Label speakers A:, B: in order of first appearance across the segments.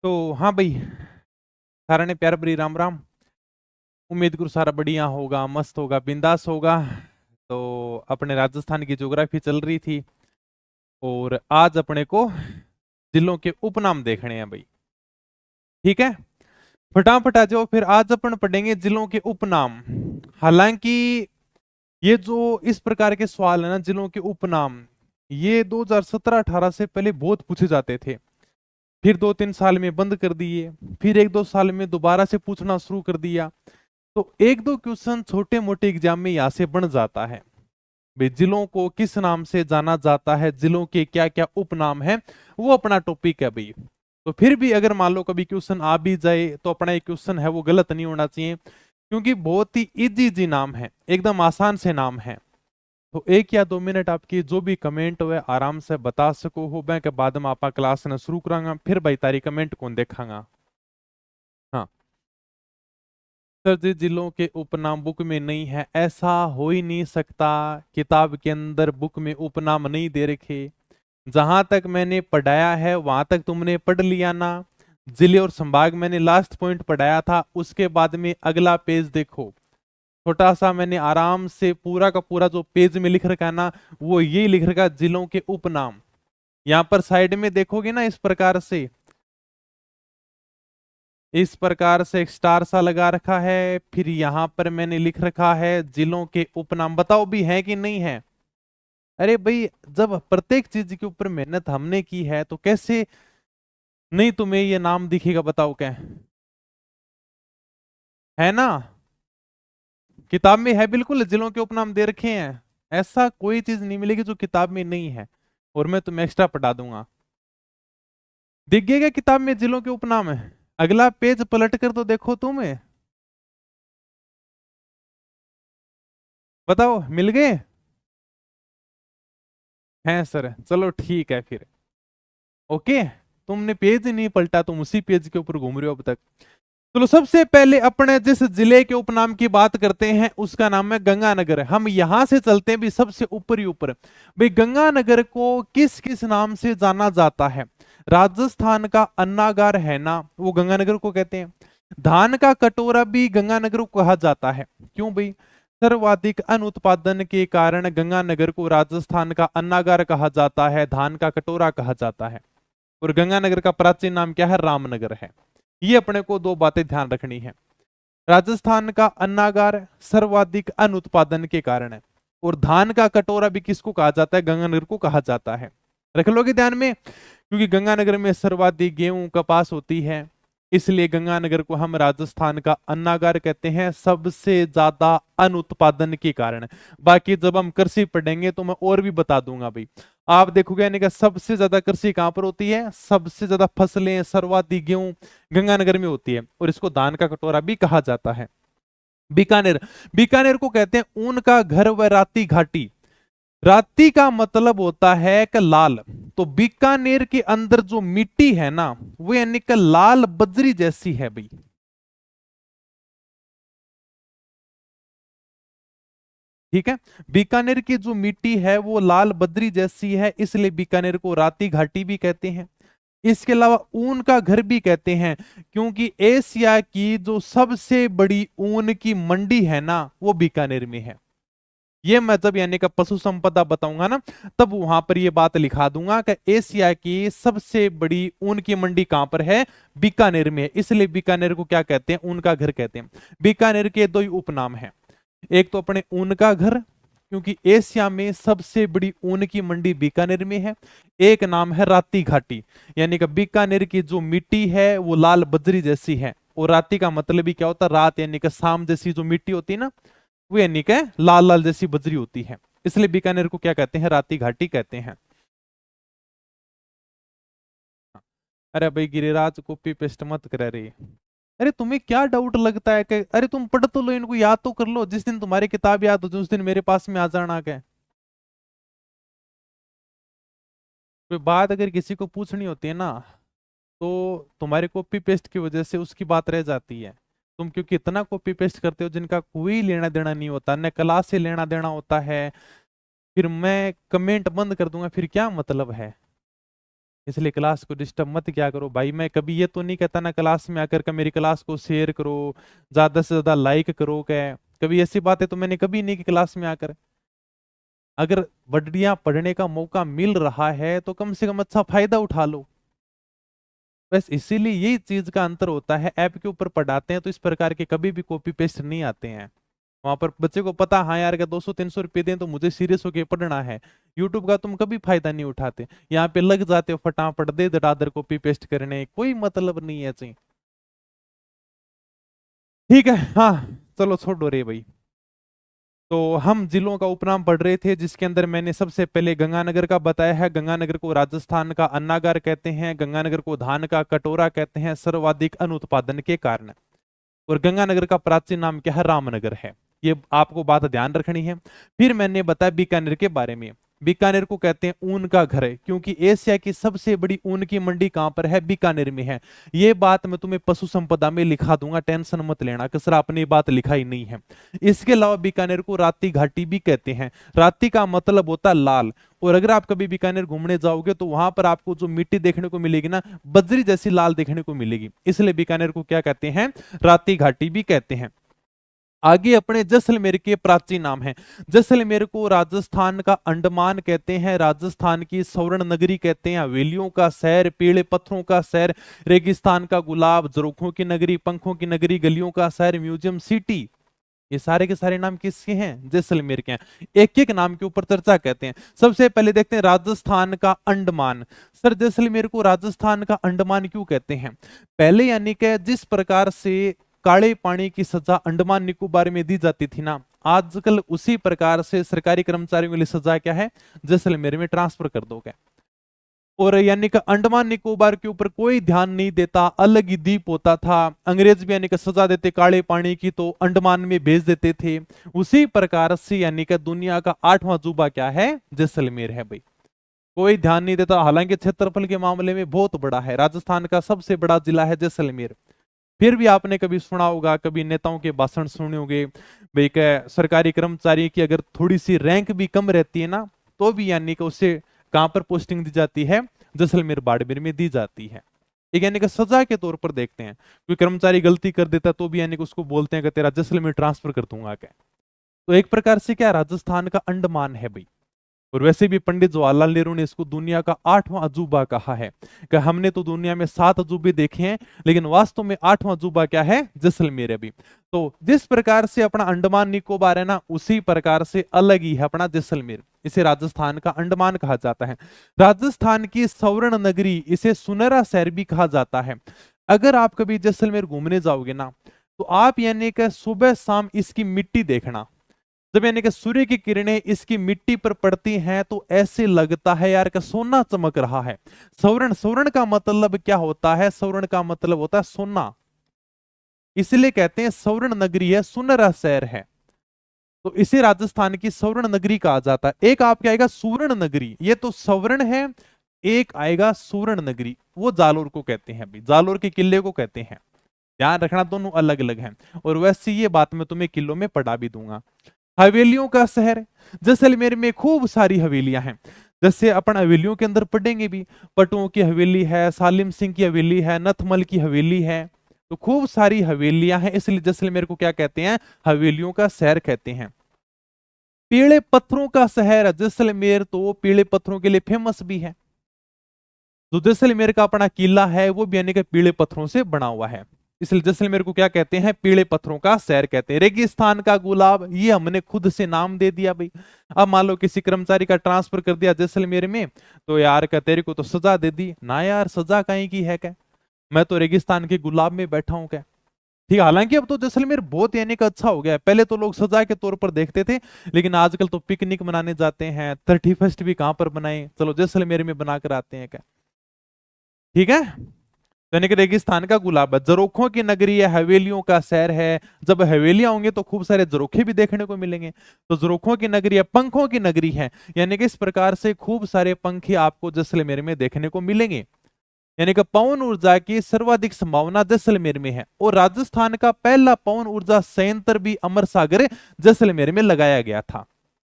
A: तो हाँ भाई, सारा ने प्यार भरी राम राम। उम्मीद करूँ सारा बढ़िया होगा, मस्त होगा, बिंदास होगा। तो अपने राजस्थान की ज्योग्राफी चल रही थी और आज अपने को जिलों के उपनाम देखने हैं भाई। ठीक है, फटाफट आ जाओ। फिर आज अपन पढ़ेंगे जिलों के उपनाम। हालांकि ये जो इस प्रकार के सवाल है ना, जिलों के उपनाम, ये 2017-18 से पहले बहुत पूछे जाते थे। फिर 2-3 साल में बंद कर दिए, फिर 1-2 साल में दोबारा से पूछना शुरू कर दिया। तो 1-2 क्वेश्चन छोटे मोटे एग्जाम में यहाँ से बन जाता है। भाई जिलों को किस नाम से जाना जाता है, जिलों के क्या क्या उपनाम है, वो अपना टॉपिक है भाई। तो फिर भी अगर मान लो कभी क्वेश्चन आ भी जाए तो अपना एक क्वेश्चन है वो गलत नहीं होना चाहिए, क्योंकि बहुत ही इजी इजी नाम है, एकदम आसान से नाम है। तो 1 या 2 मिनट आपकी जो भी कमेंट हुए आराम से बता सको हो, मैं के बाद में आपा क्लास ने शुरू करांगा, फिर भाई तारी कमेंट कौन देखांगा। हाँ सर जी, जिलों के उपनाम बुक में नहीं है, ऐसा हो ही नहीं सकता। किताब के अंदर बुक में उपनाम नहीं दे रखे। जहां तक मैंने पढ़ाया है वहां तक तुमने पढ़ लिया ना। जिले और संभाग मैंने लास्ट पॉइंट पढ़ाया था, उसके बाद में अगला पेज देखो। छोटा सा मैंने आराम से पूरा का पूरा जो पेज में लिख रखा है ना, वो ये लिख रखा जिलों के उपनाम। यहाँ पर साइड में देखोगे ना, इस प्रकार से एक स्टार सा लगा रखा है। फिर यहां पर मैंने लिख रखा है जिलों के उपनाम। बताओ भी है कि नहीं है? अरे भाई, जब प्रत्येक चीज के ऊपर मेहनत हमने की है तो कैसे नहीं तुम्हें ये नाम दिखेगा? बताओ क्या है ना। किताब में है, बिल्कुल जिलों के उपनाम दे रखे हैं। ऐसा कोई चीज नहीं मिलेगी जो किताब में नहीं है, और मैं तुम्हें एक्स्ट्रा पढ़ा दूंगा। दिख गया क्या किताब में जिलों के उपनाम है? अगला पेज पलट कर तो देखो तुम्हें। बताओ मिल गए हैं सर? चलो ठीक है फिर। ओके, तुमने पेज ही नहीं पलटा, तुम उसी पेज के ऊपर घूम रहे हो अब तक। चलो सबसे पहले अपने जिस जिले के उपनाम की बात करते हैं उसका नाम है गंगानगर। हम यहां से चलते हैं भी सबसे ऊपर ही ऊपर। भाई गंगानगर को किस किस नाम से जाना जाता है? राजस्थान का अन्नागार है ना, वो गंगानगर को कहते हैं। धान का कटोरा भी गंगानगर को कहा जाता है। क्यों भाई? सर्वाधिक अन्न उत्पादन के कारण गंगानगर को राजस्थान का अन्नागार कहा जाता है, धान का कटोरा कहा जाता है। और गंगानगर का प्राचीन नाम क्या है? रामनगर है। ये अपने को दो बातें ध्यान रखनी है। राजस्थान का अन्नागार सर्वाधिक अन्न उत्पादन के कारण है, और धान का कटोरा भी किसको कहा जाता है? गंगानगर को कहा जाता है। रख लोगे ध्यान में, क्योंकि गंगानगर में सर्वाधिक गेहूं कपास होती है, इसलिए गंगानगर को हम राजस्थान का अन्नागार कहते हैं, सबसे ज्यादा अन्न उत्पादन के कारण। बाकी जब हम कृषि पढ़ेंगे तो मैं और भी बता दूंगा भाई। आप देखोगे यानी कि सबसे ज्यादा कृषि कहां पर होती है, सबसे ज्यादा फसलें, सर्वाधिक गेहूं गंगानगर में होती है, और इसको धान का कटोरा भी कहा जाता है। बीकानेर, बीकानेर को कहते हैं ऊन का घर व राती घाटी। राती का मतलब होता है कि लाल। तो बीकानेर के अंदर जो मिट्टी है ना, वो यानी कि लाल बजरी जैसी है भाई। ठीक है, बीकानेर की जो मिट्टी है वो लाल बद्री जैसी है, इसलिए बीकानेर को राती घाटी भी कहते हैं। इसके अलावा ऊन का घर भी कहते हैं, क्योंकि एशिया की जो सबसे बड़ी ऊन की मंडी है ना, वो बीकानेर में है। ये मैं जब यानी कि पशु संपदा बताऊंगा ना, तब वहां पर ये बात लिखा दूंगा कि एशिया की सबसे बड़ी ऊन की मंडी कहां पर है? बीकानेर में है। इसलिए बीकानेर को क्या कहते हैं? ऊन का घर कहते हैं। बीकानेर के दो ही उपनाम हैं। एक तो अपने ऊन का घर, क्योंकि एशिया में सबसे बड़ी ऊन की मंडी बीकानेर में है। एक नाम है राती घाटी, यानी कि बीकानेर की जो मिट्टी है वो लाल बजरी जैसी है। और राती का मतलब भी क्या होता है? रात, यानी कि शाम जैसी जो मिट्टी होती है ना, वो यानी कि लाल लाल जैसी बजरी होती है। इसलिए बीकानेर को क्या कहते हैं? राती घाटी कहते हैं। अरे भाई गिरिराज, कॉपी पेस्ट मत करे रे। अरे तुम्हें क्या डाउट लगता है कि अरे तुम पढ़ तो लो, इनको याद तो कर लो। जिस दिन तुम्हारी किताब याद हो उस दिन मेरे पास में आ जाना के। कोई बात अगर किसी को पूछनी होती है ना, तो तुम्हारे कॉपी पेस्ट की वजह से उसकी बात रह जाती है। तुम क्योंकि इतना कॉपी पेस्ट करते हो जिनका कोई लेना देना नहीं होता, न क्लास से लेना देना होता है। फिर मैं कमेंट बंद कर दूंगा, फिर क्या मतलब है? इसलिए क्लास को डिस्टर्ब मत किया करो भाई। मैं कभी ये तो नहीं कहता ना क्लास में आकर के मेरी क्लास को शेयर करो, ज्यादा से ज्यादा लाइक करो, क्या कभी ऐसी बातें तो मैंने कभी नहीं की क्लास में आकर। अगर बढ़िया पढ़ने का मौका मिल रहा है तो कम से कम अच्छा फायदा उठा लो। बस इसीलिए यही चीज का अंतर होता है। ऐप के ऊपर पढ़ाते हैं तो इस प्रकार के कभी भी कॉपी पेस्ट नहीं आते हैं। वहां पर बच्चे को पता, हाँ यार क्या 200-300 रुपए दें तो मुझे सीरियस होके पढ़ना है। यूट्यूब का तुम कभी फायदा नहीं उठाते, यहाँ पे लग जाते हो फटाफट दे दरादर कॉपी पेस्ट करने, कोई मतलब नहीं है जी। ठीक है, हाँ चलो छोड़ो रे भाई। तो हम जिलों का उपनाम पढ़ रहे थे, जिसके अंदर मैंने सबसे पहले गंगानगर का बताया है। गंगानगर को राजस्थान का अन्नागार कहते हैं, गंगानगर को धान का कटोरा कहते हैं सर्वाधिक अन्न उत्पादन के कारण। और गंगानगर का प्राचीन नाम क्या है? रामनगर है। ये आपको बात ध्यान रखनी है। फिर मैंने बताया बीकानेर के बारे में। बीकानेर को कहते हैं ऊन का घर, क्योंकि एशिया की सबसे बड़ी ऊन की मंडी कहां पर है? बीकानेर में है। ये बात मैं तुम्हें पशु संपदा में लिखा दूंगा, टेंशन मत लेना कि सर आपने बात लिखाई नहीं है। इसके अलावा बीकानेर को राती घाटी भी कहते हैं। राती का मतलब होता है लाल। और अगर आप कभी बीकानेर घूमने जाओगे तो वहां पर आपको जो मिट्टी देखने को मिलेगी ना, बजरी जैसी लाल देखने को मिलेगी। इसलिए बीकानेर को क्या कहते हैं? राती घाटी भी कहते हैं। आगे अपने जैसलमेर के प्राचीन नाम है। जैसलमेर को राजस्थान का अंडमान कहते हैं, राजस्थान की स्वर्ण नगरी कहते हैं, हवेलियों का शहर, पीले पत्थरों का शहर, रेगिस्तान का गुलाब, झरोखों की नगरी, पंखों की नगरी, गलियों का शहर, म्यूजियम सिटी। ये सारे के सारे नाम किसके हैं? जैसलमेर के हैं। एक एक नाम के ऊपर चर्चा कहते हैं। सबसे पहले देखते हैं राजस्थान का अंडमान। सर जैसलमेर को राजस्थान का अंडमान क्यों कहते हैं? पहले यानी कि जिस प्रकार से काले पानी की सजा अंडमान निकोबार में दी जाती थी ना, आजकल उसी प्रकार से सरकारी कर्मचारियों के लिए सजा क्या है? जैसलमेर में ट्रांसफर कर दोगे। और यानी कि अंडमान निकोबार के ऊपर कोई ध्यान नहीं देता, अलग ही द्वीप होता था। अंग्रेज भी यानी कि सजा देते काले पानी की तो अंडमान में भेज देते थे। उसी प्रकार से यानी कि दुनिया का 8वां अजूबा क्या है? जैसलमेर है भाई। कोई ध्यान नहीं देता, हालांकि क्षेत्रफल के मामले में बहुत बड़ा है। राजस्थान का सबसे बड़ा जिला है जैसलमेर। फिर भी आपने कभी सुना होगा, कभी नेताओं के भाषण सुने होंगे भाई कि सरकारी कर्मचारी की अगर थोड़ी सी रैंक भी कम रहती है ना, तो भी यानी कि उससे कहां पर पोस्टिंग दी जाती है? जैसलमेर बाड़मेर में दी जाती है। एक यानी कि सजा के तौर पर देखते हैं, कोई कर्मचारी गलती कर देता तो भी यानी कि उसको बोलते हैं कि तेरा जैसलमेर ट्रांसफर कर दूंगा क्या। तो एक प्रकार से क्या राजस्थान का अंडमान है भाई। और वैसे भी पंडित जवाहरलाल नेहरू ने इसको दुनिया का 8वां अजूबा कहा है कि हमने तो दुनिया में 7 अजूबे देखे हैं, लेकिन वास्तव में 8वां अजूबा क्या है? जैसलमेर है भी। तो जिस प्रकार से अपना अंडमान निकोबार है ना, उसी प्रकार से अलग ही है अपना जैसलमेर। इसे राजस्थान का अंडमान कहा जाता है। राजस्थान की स्वर्ण नगरी, इसे सुनहरा शहर भी कहा जाता है। अगर आप कभी जैसलमेर घूमने जाओगे ना, तो आप यानी कि सुबह शाम इसकी मिट्टी देखना। जब यानी कि सूर्य की किरणें इसकी मिट्टी पर पड़ती हैं तो ऐसे लगता है यार कि सोना चमक रहा है। स्वर्ण, स्वर्ण का मतलब क्या होता है? स्वर्ण का मतलब होता है सोना। इसलिए कहते हैं स्वर्ण नगरी है, सुनहरा शहर है। तो इसे राजस्थान की स्वर्ण नगरी कहा जाता है। एक आपके आएगा सुवर्ण नगरी, ये तो स्वर्ण है। एक आएगा सुवर्ण नगरी, वो जालोर को कहते हैं अभी, जालोर के किले को कहते हैं। ध्यान रखना, दोनों अलग अलग हैं। और वैसे ये बात मैं तुम्हें किलो में पढ़ा भी दूंगा। हवेलियों का शहर, जैसलमेर में खूब सारी हवेलियां हैं। जैसे अपन हवेलियों के अंदर पढ़ेंगे भी, पटुओं की हवेली है, सालिम सिंह की हवेली है, नथमल की हवेली है। तो खूब सारी हवेलियां हैं, इसलिए जैसलमेर को क्या कहते हैं? हवेलियों का शहर कहते हैं। पीले पत्थरों का शहर जैसलमेर तो पीले पत्थरों के लिए फेमस भी है। जो जैसलमेर का अपना किला है वो भी यानी कि पीले पत्थरों से बना हुआ है, इसलिए जैसलमेर को क्या कहते हैं? पीले पत्थरों का शहर कहते हैं। रेगिस्तान का गुलाब, ये हमने खुद से नाम दे दिया भाई। अब मान लो किसी कर्मचारी का ट्रांसफर कर दिया जैसलमेर में, तो यार का तेरे को तो सजा दे दी ना यार, सजा कहीं की है क्या? मैं तो रेगिस्तान के गुलाब में बैठा हूं क्या? ठीक, हालांकि अब तो जैसलमेर बहुत यानी का अच्छा हो गया है। पहले तो लोग सजा के तौर पर देखते थे, लेकिन आजकल तो पिकनिक मनाने जाते हैं। 31st भी कहां पर बनाए, चलो जैसलमेर में बनाकर आते हैं क्या। ठीक है, यानी कि रेगिस्तान का गुलाब है, जरोखों की नगरी है, हवेलियों का शहर है। जब हवेलियां होंगे तो खूब सारे जरोखे भी देखने को मिलेंगे। तो जरोखों की नगरी है, पंखों की नगरी है, यानी कि इस प्रकार से खूब सारे पंखे आपको जैसलमेर में देखने को मिलेंगे। यानी कि पवन ऊर्जा की सर्वाधिक संभावना जैसलमेर में है। और राजस्थान का पहला पवन ऊर्जा संयंत्र भी अमर सागर जैसलमेर में लगाया गया था।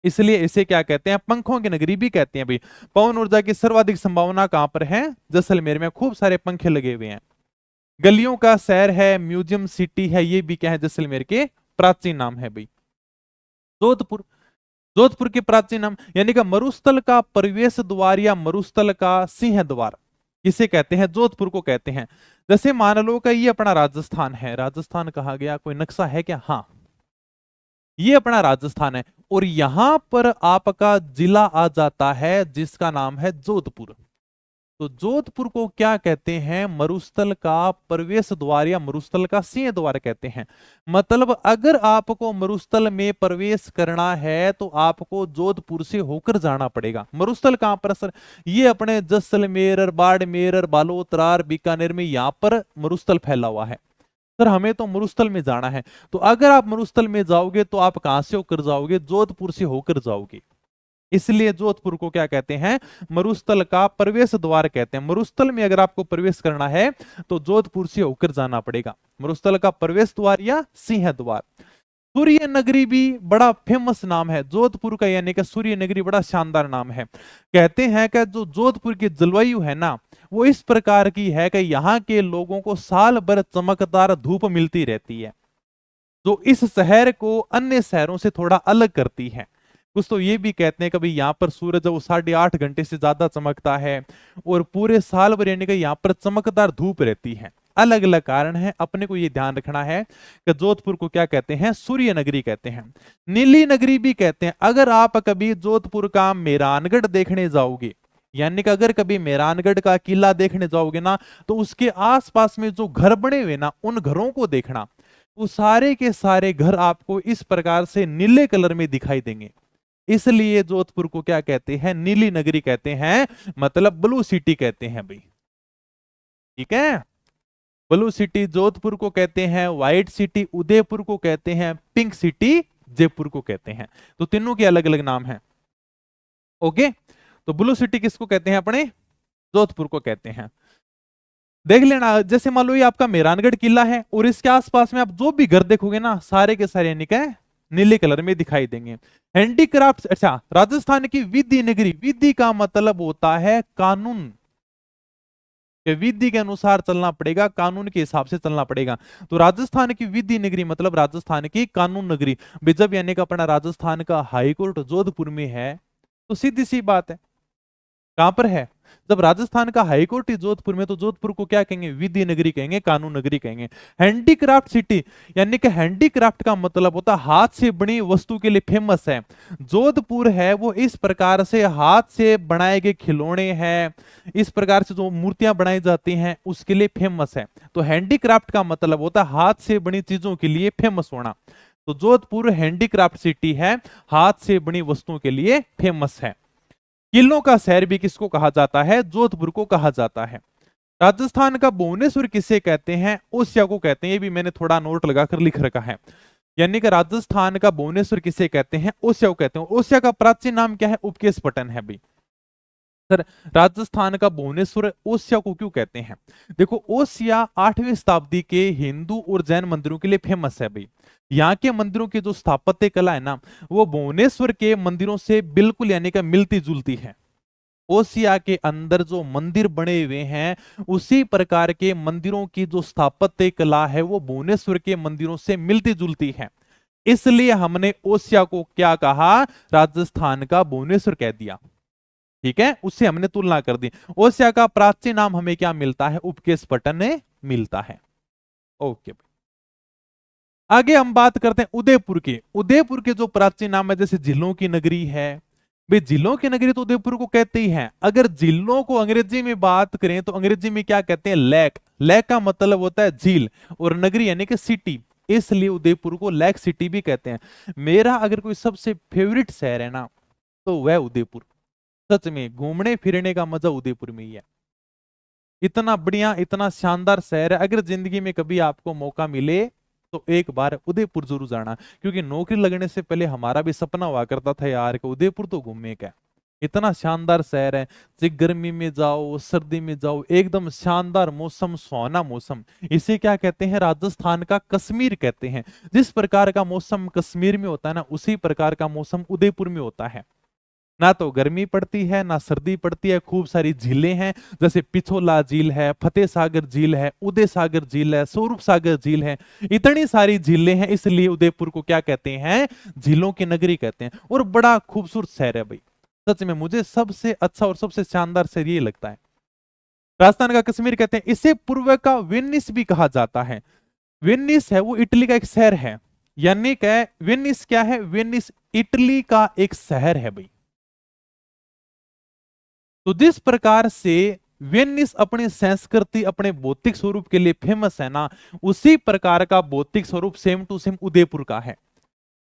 A: इसलिए इसे क्या कहते हैं, पंखों की नगरी भी कहते हैं भाई। पवन ऊर्जा की सर्वाधिक संभावना कहां पर है, जैसलमेर में खूब सारे पंखे लगे हुए हैं। गलियों का शहर है, म्यूजियम सिटी है, ये भी क्या है, जैसलमेर के प्राचीन नाम है भाई। जोधपुर, जोधपुर के प्राचीन नाम यानी कि मरुस्थल का प्रवेश द्वार या मरुस्थल का सिंह द्वार किसे कहते हैं, जोधपुर को कहते हैं। जैसे मान लो कि ये अपना राजस्थान है, राजस्थान कहा गया, कोई नक्शा है क्या, हाँ ये अपना राजस्थान है, और यहां पर आपका जिला आ जाता है जिसका नाम है जोधपुर। तो जोधपुर को क्या कहते हैं, मरुस्थल का प्रवेश द्वार या मरुस्थल का सिंह द्वार कहते हैं। मतलब अगर आपको मरुस्थल में प्रवेश करना है तो आपको जोधपुर से होकर जाना पड़ेगा। मरुस्थल कहां पर सर, ये अपने जैसलमेर, बाड़मेर, बालोतरार, बीकानेर में यहां पर मरुस्थल फैला हुआ है। सर हमें तो मरुस्थल में जाना है, तो अगर आप मरुस्थल में जाओगे तो आप कहां से होकर जाओगे, जोधपुर से होकर जाओगे। इसलिए जोधपुर को क्या कहते हैं, मरुस्थल का प्रवेश द्वार कहते हैं। मरुस्थल में अगर आपको प्रवेश करना है तो जोधपुर से होकर जाना पड़ेगा, मरुस्थल का प्रवेश द्वार या सिंह द्वार। सूर्य नगरी भी बड़ा फेमस नाम है जोधपुर का, यानी कि सूर्य नगरी बड़ा शानदार नाम है। कहते हैं कि जो जोधपुर की जलवायु है ना, वो इस प्रकार की है कि यहाँ के लोगों को साल भर चमकदार धूप मिलती रहती है, जो इस शहर को अन्य शहरों से थोड़ा अलग करती है। कुछ तो ये भी कहते हैं कि भाई यहाँ पर सूरज वो 8.5 घंटे से ज्यादा चमकता है, और पूरे साल भर यानी कि यहाँ पर चमकदार धूप रहती है। अलग अलग कारण है, अपने को ये ध्यान रखना है कि जोधपुर को क्या कहते हैं, सूर्य नगरी कहते हैं, नीली नगरी भी कहते हैं। अगर आप कभी जोधपुर का मेहरानगढ़ देखने जाओगे, यानी कि अगर कभी मेहरानगढ़ का किला देखने जाओगे ना, तो उसके आसपास में जो घर बने हुए ना, उन घरों को देखना, वो सारे के सारे घर आपको इस प्रकार से नीले कलर में दिखाई देंगे। इसलिए जोधपुर को क्या कहते हैं, नीली नगरी कहते हैं, मतलब ब्लू सिटी कहते हैं भाई। ठीक है, ब्लू सिटी जोधपुर को कहते हैं, व्हाइट सिटी उदयपुर को कहते हैं, पिंक सिटी जयपुर को कहते हैं। तो तीनों के अलग अलग नाम हैं। ओके, तो ब्लू सिटी किसको कहते हैं, अपने जोधपुर को कहते हैं। देख लेना, जैसे मान लो ये आपका मेहरानगढ़ किला है, और इसके आसपास में आप जो भी घर देखोगे ना, सारे के सारे नीले कलर में दिखाई देंगे। हैंडीक्राफ्ट, अच्छा, राजस्थान की विधि नगरी, विधि का मतलब होता है कानून, विधि के अनुसार चलना पड़ेगा, कानून के हिसाब से चलना पड़ेगा। तो राजस्थान की विधि नगरी मतलब राजस्थान की कानून नगरी। जब यानी कि अपना राजस्थान का हाईकोर्ट जोधपुर में है, तो सीधी सी बात है, कहां पर है, जब राजस्थान का हाईकोर्ट ही जोधपुर में, तो जोधपुर को क्या कहेंगे, विधि नगरी कहेंगे, कानून नगरी कहेंगे। हैंडीक्राफ्ट सिटी, यानी कि हैंडीक्राफ्ट का मतलब होता है हाथ से बनी वस्तु के लिए फेमस है। जोधपुर है वो इस प्रकार से हाथ से बनाए गए खिलौने हैं, इस प्रकार से जो मूर्तियां बनाई जाती हैं उसके लिए फेमस है। तो हैंडीक्राफ्ट का मतलब होता है हाथ से बनी चीजों के लिए फेमस होना। तो जोधपुर हैंडीक्राफ्ट सिटी है, हाथ से बनी वस्तुओं के लिए फेमस है। किलों का शहर भी किसको कहा जाता है, जोधपुर को कहा जाता है। राजस्थान का भुवनेश्वर किसे कहते हैं, ओसिया को कहते हैं। ये भी मैंने थोड़ा नोट लगाकर लिख रखा है, यानी कि राजस्थान का भुवनेश्वर किसे कहते हैं, ओसिया को कहते हैं। ओसिया का प्राचीन नाम क्या है, उपकेश पटन है भाई। सर राजस्थान का भुवनेश्वर ओसिया को क्यों कहते हैं, देखो ओसिया 8वीं शताब्दी के हिंदू और जैन मंदिरों के लिए फेमस है भाई। यहाँ के मंदिरों की जो स्थापत्य कला है ना, वो भुवनेश्वर के मंदिरों से बिल्कुल यानी कि मिलती जुलती है। ओसिया के अंदर जो मंदिर बने हुए हैं, उसी प्रकार के मंदिरों की जो स्थापत्य कला है वो भुवनेश्वर के मंदिरों से मिलती जुलती है। इसलिए हमने ओसिया को क्या कहा, राजस्थान का भुवनेश्वर कह दिया। ठीक है, उससे हमने तुलना कर दी। ओसिया का प्राचीन नाम हमें क्या मिलता है, उपकेश पटन मिलता है। ओके, आगे हम बात करते हैं उदयपुर के। उदयपुर के जो प्राचीन नाम है, जैसे जिलों की नगरी है भाई, जिलों की नगरी तो उदयपुर को कहते ही हैं। अगर जिलों को अंग्रेजी में बात करें तो अंग्रेजी में क्या कहते हैं, लेक। लेक का मतलब होता है झील, और नगरी यानी कि सिटी, इसलिए उदयपुर को लेक सिटी भी कहते हैं। मेरा अगर कोई सबसे फेवरेट शहर है ना, तो वह उदयपुर। सच में घूमने फिरने का मजा उदयपुर में ही है। इतना बढ़िया, इतना शानदार शहर है। अगर जिंदगी में कभी आपको मौका मिले तो एक बार उदयपुर जरूर जाना, क्योंकि नौकरी लगने से पहले हमारा भी सपना हुआ करता था यार कि उदयपुर तो घूमने का है। इतना शानदार शहर है, चाहे गर्मी में जाओ सर्दी में जाओ, एकदम शानदार मौसम, सुहाना मौसम। इसे क्या कहते हैं, राजस्थान का कश्मीर कहते हैं। जिस प्रकार का मौसम कश्मीर में होता है ना, उसी प्रकार का मौसम उदयपुर में होता है। ना तो गर्मी पड़ती है ना सर्दी पड़ती है, खूब सारी झीलें हैं, जैसे पिछोला झील है, फतेह सागर झील है, उदय सागर झील है, स्वरूप सागर झील है। इतनी सारी झीलें हैं, इसलिए उदयपुर को क्या कहते हैं, झीलों की नगरी कहते हैं। और बड़ा खूबसूरत शहर है भाई, सच में मुझे सबसे अच्छा और सबसे शानदार शहर ये लगता है। राजस्थान का कश्मीर कहते हैं। इसे पूर्व का वेनिस भी कहा जाता है। वेनिस है वो इटली का एक शहर है, यानी क्या, वेनिस क्या है, वेनिस इटली का एक शहर है भाई। तो जिस प्रकार से वेनिस अपनी संस्कृति, अपने भौतिक स्वरूप के लिए फेमस है ना, उसी प्रकार का भौतिक स्वरूप सेम टू सेम उदयपुर का है।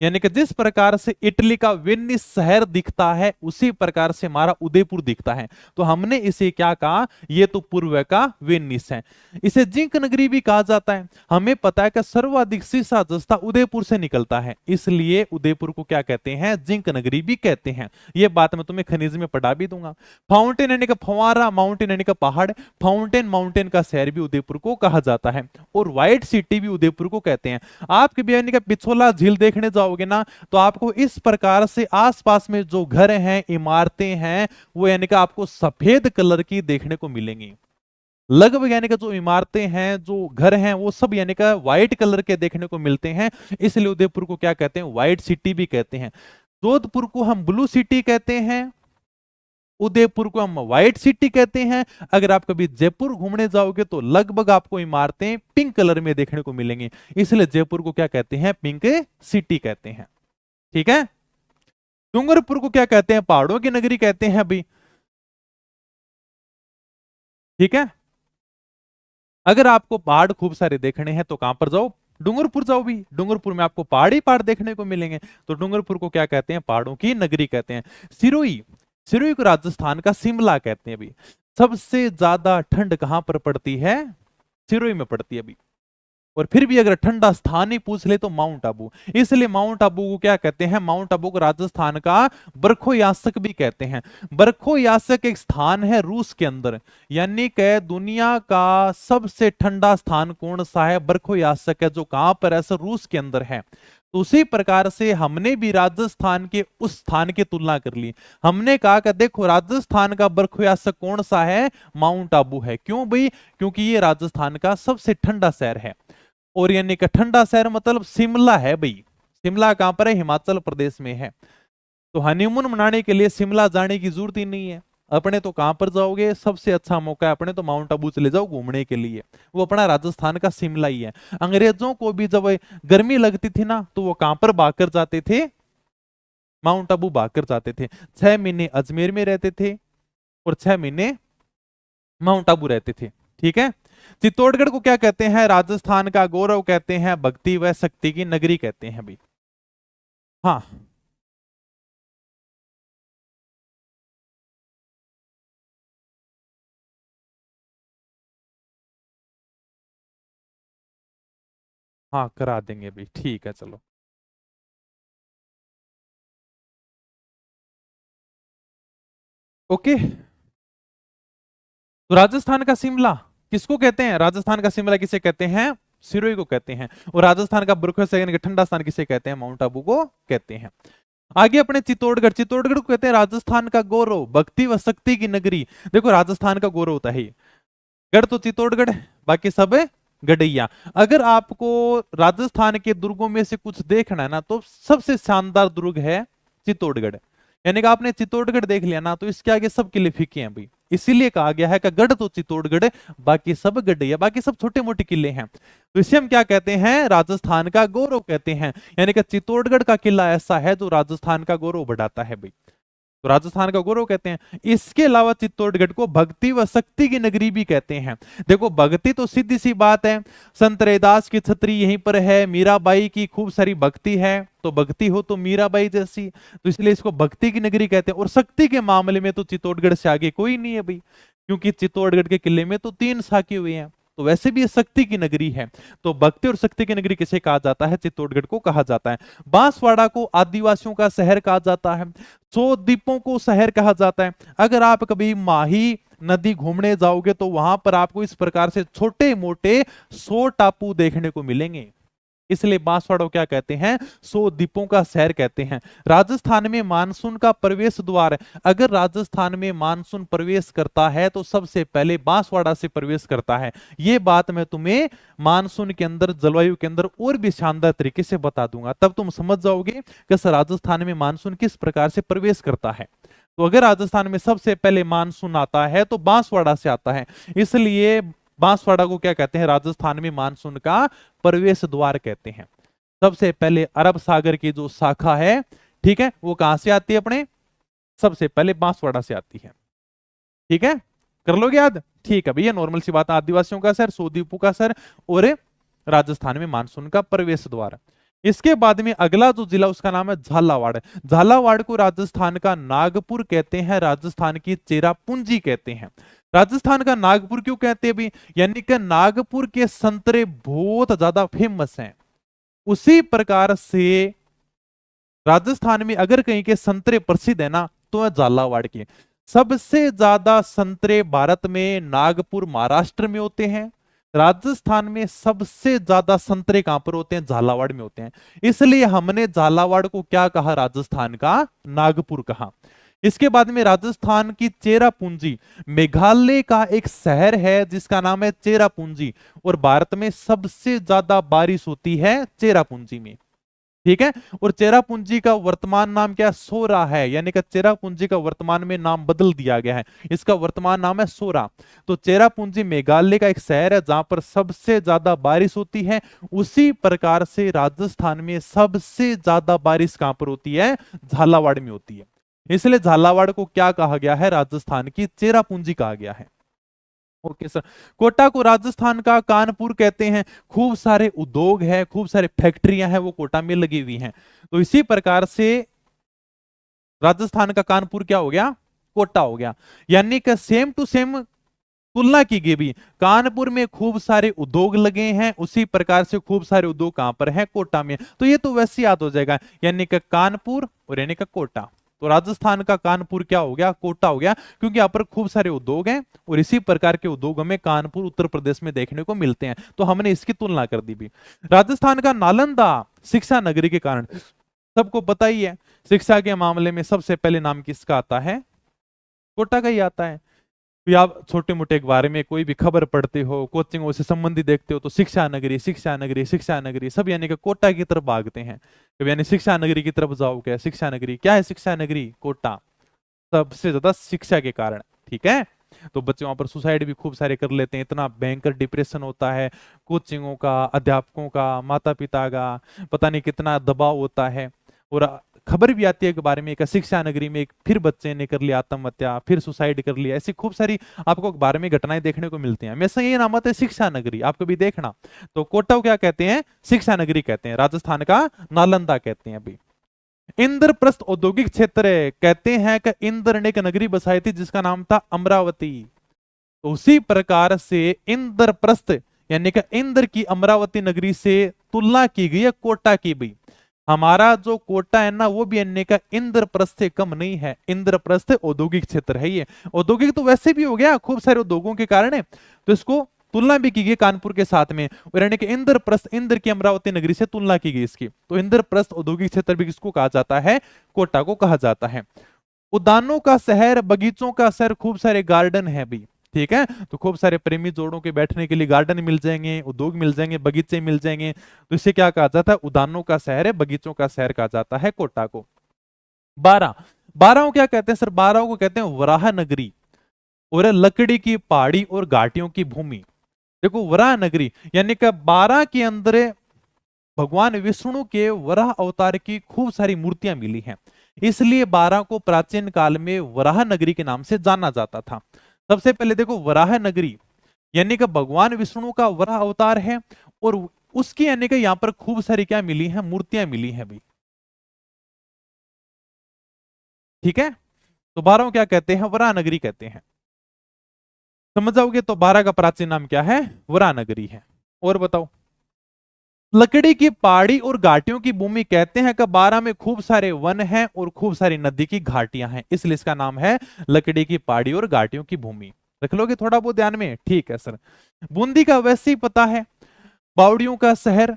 A: यानी कि जिस प्रकार से इटली का वेनिस शहर दिखता है, उसी प्रकार से हमारा उदयपुर दिखता है। तो हमने इसे क्या कहा, ये तो पूर्व का वेनिस है। इसे जिंक नगरी भी कहा जाता है। हमें पता है कि सर्वाधिक सीसा जस्ता उदयपुर से निकलता है, इसलिए उदयपुर को क्या कहते हैं, जिंक नगरी भी कहते हैं। ये बात मैं तुम्हें खनिज में पढ़ा भी दूंगा। फाउंटेन यानी कि फंवारा, माउंटेन यानी कि पहाड़, फाउंटेन माउंटेन का शहर भी उदयपुर को कहा जाता है। और व्हाइट सिटी भी उदयपुर को कहते हैं। आपके भी यानी कि पिछोला झील देखने जाओ ना, तो आपको इस प्रकार से आसपास में जो घर हैं, इमारतें हैं, वो यानी कि आपको सफेद कलर की देखने को मिलेंगी। लगभग यानी कि जो इमारतें हैं, जो घर हैं, वो सब यानी कि व्हाइट कलर के देखने को मिलते हैं। इसलिए उदयपुर को क्या कहते हैं, व्हाइट सिटी भी कहते हैं। जोधपुर को हम ब्लू सिटी कहते हैं, उदयपुर को हम व्हाइट सिटी कहते हैं। अगर आप कभी जयपुर घूमने जाओगे तो लगभग आपको इमारतें पिंक कलर में देखने को मिलेंगी, इसलिए जयपुर को क्या कहते हैं, पिंक सिटी कहते हैं। ठीक है। डूंगरपुर को क्या कहते हैं, पहाड़ों की नगरी कहते हैं अभी। ठीक है। अगर आपको पहाड़ खूब सारे देखने हैं तो कहां पर जाओ, डूंगरपुर जाओ भी। डूंगरपुर में आपको पहाड़ी पहाड़ देखने को मिलेंगे, तो डूंगरपुर को क्या कहते हैं, पहाड़ों की नगरी कहते हैं। सिरोही, सिरोही को राजस्थान का शिमला कहते हैं अभी। सबसे ज्यादा ठंड कहां पर पड़ती है, सिरोही में पड़ती है अभी। और फिर भी अगर ठंडा स्थान ही पूछ ले तो माउंट आबू। इसलिए माउंट आबू को क्या कहते हैं, माउंट आबू को राजस्थान का बरखो यासक भी कहते हैं। बरखो यासक एक स्थान है रूस के अंदर, यानी कि दुनिया का सबसे ठंडा स्थान कौन सा है, बरखो यासक है, जो कहां पर है, रूस के अंदर है। तो उसी प्रकार से हमने भी राजस्थान के उस स्थान की तुलना कर ली। हमने कहा कि देखो राजस्थान का बरखो यासक कौन सा है, माउंट आबू है। क्यों भाई, क्योंकि ये राजस्थान का सबसे ठंडा शहर है। और यानी कि ठंडा शहर मतलब शिमला है भाई। शिमला कहां पर है, हिमाचल प्रदेश में है। तो हनीमून मनाने के लिए शिमला जाने की जरूरत ही नहीं है। अपने तो कहां पर जाओगे, सबसे अच्छा मौका है अपने तो माउंट आबू चले जाओ घूमने के लिए, वो अपना राजस्थान का शिमला ही है। अंग्रेजों को भी जब गर्मी लगती थी ना, तो वो कहां पर भागकर जाते थे, माउंट आबू भागकर जाते थे। 6 महीने अजमेर में रहते थे और 6 महीने माउंट आबू रहते थे। ठीक है। चित्तौड़गढ़ को क्या कहते हैं, राजस्थान का गौरव कहते हैं, भक्ति व शक्ति की नगरी कहते हैं भाई। हाँ हाँ करा देंगे भाई, ठीक है चलो। ओके। तो राजस्थान का शिमला किसको कहते हैं, राजस्थान का शिमला किसे कहते हैं, सिरोही को कहते हैं। और राजस्थान का बुरखा सेकंड ठंडा स्थान किसे कहते हैं, माउंट आबू को कहते हैं। आगे अपने चित्तौड़गढ़, चित्तौड़गढ़ को कहते हैं राजस्थान का गौरव, भक्ति व शक्ति की नगरी। देखो राजस्थान का गौरव होता है गढ़ तो चित्तौड़गढ़, बाकी सब गडैया। अगर आपको राजस्थान के दुर्गों में से कुछ देखना है ना, तो सबसे शानदार दुर्ग है चित्तौड़गढ़। यानी कि आपने चित्तौड़गढ़ देख लिया ना, तो इसके आगे सब किले फीके हैं भाई। इसीलिए कहा गया है कि गढ़ तो चित्तौड़गढ़, बाकी सब गडैया, बाकी सब छोटे मोटे किले हैं। तो इसे हम क्या कहते हैं, राजस्थान का गौरव कहते हैं। यानी कि चित्तौड़गढ़ का किला ऐसा है जो राजस्थान का गौरव बढ़ाता है भाई, तो राजस्थान का गौरव कहते हैं। इसके अलावा चित्तौड़गढ़ को भक्ति व शक्ति की नगरी भी कहते हैं। देखो भक्ति तो सीधी सी बात है, संत रैदास की छतरी यहीं पर है, मीराबाई की खूब सारी भक्ति है, तो भक्ति हो तो मीराबाई जैसी, तो इसलिए इसको भक्ति की नगरी कहते हैं। और शक्ति के मामले में तो चित्तौड़गढ़ से आगे कोई नहीं है भाई, क्योंकि चित्तौड़गढ़ के किले में तो 3 साके हुए हैं। तो वैसे भी ये शक्ति की नगरी है। तो भक्ति और शक्ति की नगरी किसे कहा जाता है? चित्तौड़गढ़ को कहा जाता है। बांसवाड़ा को आदिवासियों का शहर कहा जाता है। 100 द्वीपों को शहर कहा जाता है। अगर आप कभी माही नदी घूमने जाओगे तो वहां पर आपको इस प्रकार से छोटे मोटे 100 टापू देखने को मिलेंगे, इसलिए बांसवाड़ा को क्या कहते हैं? 100 द्वीपों का शहर कहते हैं। राजस्थान में मानसून का प्रवेश द्वार, अगर राजस्थान में मानसून प्रवेश करता है तो सबसे पहले बांसवाड़ा से प्रवेश करता है। यह बात मैं तुम्हें मानसून के अंदर, जलवायु के अंदर और भी शानदार तरीके से बता दूंगा, तब तुम समझ जाओगे कि राजस्थान में मानसून किस प्रकार से प्रवेश करता है। तो अगर राजस्थान में सबसे पहले मानसून आता है तो बांसवाड़ा से आता है, इसलिए बांसवाड़ा को क्या कहते हैं? राजस्थान में मानसून का प्रवेश द्वार कहते हैं। सबसे पहले अरब सागर की जो शाखा है, ठीक है, वो कहां से आती है? अपने सबसे पहले बांसवाड़ा से आती है। ठीक है, कर लोगे याद? ठीक है भैया, नॉर्मल सी बात। आदिवासियों का शहर, 100 द्वीपों का शहर और राजस्थान में मानसून का प्रवेश द्वार। इसके बाद में अगला जो जिला उसका नाम है झालावाड़। झालावाड़ को राजस्थान का नागपुर कहते हैं, राजस्थान की चेरापूंजी कहते हैं। राजस्थान का नागपुर क्यों कहते हैं भी? यानी कि नागपुर के संतरे बहुत ज्यादा फेमस हैं। उसी प्रकार से राजस्थान में अगर कहीं के संतरे प्रसिद्ध है ना, तो है झालावाड़ के। सबसे ज्यादा संतरे भारत में नागपुर महाराष्ट्र में होते हैं। राजस्थान में सबसे ज्यादा संतरे कहां पर होते हैं? झालावाड़ में होते हैं। इसलिए हमने झालावाड़ को क्या कहा? राजस्थान का नागपुर कहा। इसके बाद में राजस्थान की चेरापूंजी, मेघालय का एक शहर है जिसका नाम है चेरापूंजी, और भारत में सबसे ज्यादा बारिश होती है चेरापूंजी में। ठीक है, और चेरापूंजी का वर्तमान नाम क्या? सोरा है, यानी कि चेरापूंजी का वर्तमान में नाम बदल दिया गया है, इसका वर्तमान नाम है सोरा। तो चेरापूंजी मेघालय का एक शहर है जहां पर सबसे ज्यादा बारिश होती है। उसी प्रकार से राजस्थान में सबसे ज्यादा बारिश कहां पर होती है? झालावाड़ में होती है। इसलिए झालावाड़ को क्या कहा गया है? राजस्थान की चेरापूंजी कहा गया है। Okay sir. कोटा को राजस्थान का कानपुर कहते हैं। खूब सारे उद्योग है, खूब सारे फैक्ट्रियां हैं, वो कोटा में लगी हुई हैं। तो इसी प्रकार से राजस्थान का कानपुर क्या हो गया? कोटा हो गया। यानी कि सेम टू सेम तुलना की गई भी, कानपुर में खूब सारे उद्योग लगे हैं, उसी प्रकार से खूब सारे उद्योग कहां पर है? कोटा में। तो ये तो वैसे याद हो जाएगा, यानी कि कानपुर और यानी कि कोटा। तो राजस्थान का कानपुर क्या हो गया? कोटा हो गया, क्योंकि यहाँ पर खूब सारे उद्योग हैं और इसी प्रकार के उद्योग हमें कानपुर उत्तर प्रदेश में देखने को मिलते हैं। तो हमने इसकी तुलना कर दी भी। राजस्थान का नालंदा शिक्षा नगरी के कारण, सबको पता ही है शिक्षा के मामले में सबसे पहले नाम किसका आता है? कोटा का ही आता है। भी आप छोटे मोटे के बारे में कोई भी खबर पढ़ते हो, कोचिंगों से संबंधित देखते हो, तो शिक्षा नगरी, शिक्षा नगरी, शिक्षा नगरी, सब यानी कि कोटा की तरफ भागते हैं। कभी यानी शिक्षा नगरी की तरफ जाओ, क्या शिक्षा नगरी? क्या है शिक्षा नगरी? कोटा, सबसे ज्यादा शिक्षा के कारण। ठीक है, तो बच्चे वहां पर सुसाइड भी खूब सारे कर लेते हैं, इतना भयंकर डिप्रेशन होता है, कोचिंगों का, अध्यापकों का, माता पिता का, पता नहीं कितना दबाव होता है। और खबर भी आती है के बारे में, एक शिक्षा नगरी में एक फिर बच्चे ने कर लिया आत्महत्या, फिर सुसाइड कर लिया, ऐसी खूब सारी आपको बारे में घटनाएं देखने को मिलती हैं। हमेशा ये नाम आता है शिक्षा नगरी, आप कभी देखना। तो कोटा को क्या कहते हैं? शिक्षा नगरी कहते हैं। राजस्थान का नालंदा कहते हैं। अभी इंद्रप्रस्थ औद्योगिक क्षेत्र कहते हैं कि इंद्र ने एक नगरी बसाई थी जिसका नाम था अमरावती। तो उसी प्रकार से इंद्रप्रस्थ यानी कि इंद्र की अमरावती नगरी से तुलना की गई है कोटा की भी। हमारा जो कोटा है ना, वो भी अन्य का इंद्रप्रस्थ से कम नहीं है। इंद्रप्रस्थ औद्योगिक क्षेत्र है ये। औद्योगिक तो वैसे भी हो गया, खूब सारे उद्योगों के कारण है, तो इसको तुलना भी की गई कानपुर के साथ में। और यानी कि इंद्रप्रस्थ, इंद्र की अमरावती नगरी से तुलना की गई इसकी। तो इंद्रप्रस्थ औद्योगिक क्षेत्र भी किसको कहा जाता है? कोटा को कहा जाता है। उद्यानों का शहर, बगीचों का शहर, खूब सारे गार्डन है भी। ठीक है, तो खूब सारे प्रेमी जोड़ों के बैठने के लिए गार्डन मिल जाएंगे, उद्योग मिल जाएंगे, बगीचे मिल जाएंगे। तो इसे क्या कहा जाता है? उद्यानों का शहर है, बगीचों का शहर कहा जाता है कोटा को। 12 12 को क्या कहते हैं सर? 12 को कहते हैं वराह नगरी और लकड़ी की पहाड़ी और घाटियों की भूमि। देखो वराह नगरी यानी कि 12 के अंदर भगवान विष्णु के वराह अवतार की खूब सारी मूर्तियां मिली हैं, इसलिए 12 को प्राचीन काल में वराह नगरी के नाम से जाना जाता था। सबसे पहले देखो वराह नगरी यानी कि भगवान विष्णु का वराह अवतार है, और उसकी यानी कि यहां पर खूब सारी क्या मिली है? मूर्तियां मिली हैं भाई। ठीक है, तो 12 को क्या कहते हैं? वराह नगरी कहते हैं। समझ जाओगे। तो 12 का प्राचीन नाम क्या है? वरानगरी है। और बताओ, लकड़ी की पहाड़ी और घाटियों की भूमि कहते हैं कि 12 में खूब सारे वन हैं और खूब सारी नदी की घाटियां हैं, इसलिए इसका नाम है लकड़ी की पहाड़ी और घाटियों की भूमि। रख लोगे थोड़ा बहुत ध्यान में? ठीक है सर। बूंदी का वैसे ही पता है, बावड़ियों का शहर,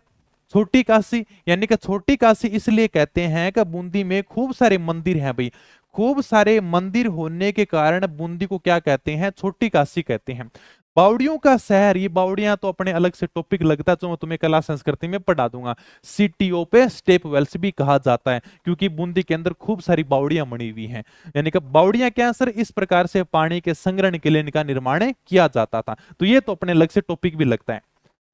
A: छोटी काशी, यानी कि छोटी काशी इसलिए कहते हैं कि बूंदी में खूब सारे मंदिर हैं भाई। खूब सारे मंदिर होने के कारण बूंदी को क्या कहते हैं? छोटी काशी कहते हैं। बावड़ियों का शहर, ये बावड़ियां तो अपने अलग से टॉपिक लगता है, जो मैं तुम्हें कला संस्कृति में पढ़ा दूंगा। सिटियों पे स्टेप वेल्स भी कहा जाता है, क्योंकि बूंदी के अंदर खूब सारी बावड़ियां बनी हुई हैं। यानी कि बावड़ियां क्या है सर? इस प्रकार से पानी के संग्रहण के लिए इनका निर्माण किया जाता था। तो ये तो अपने अलग से टॉपिक भी लगता है।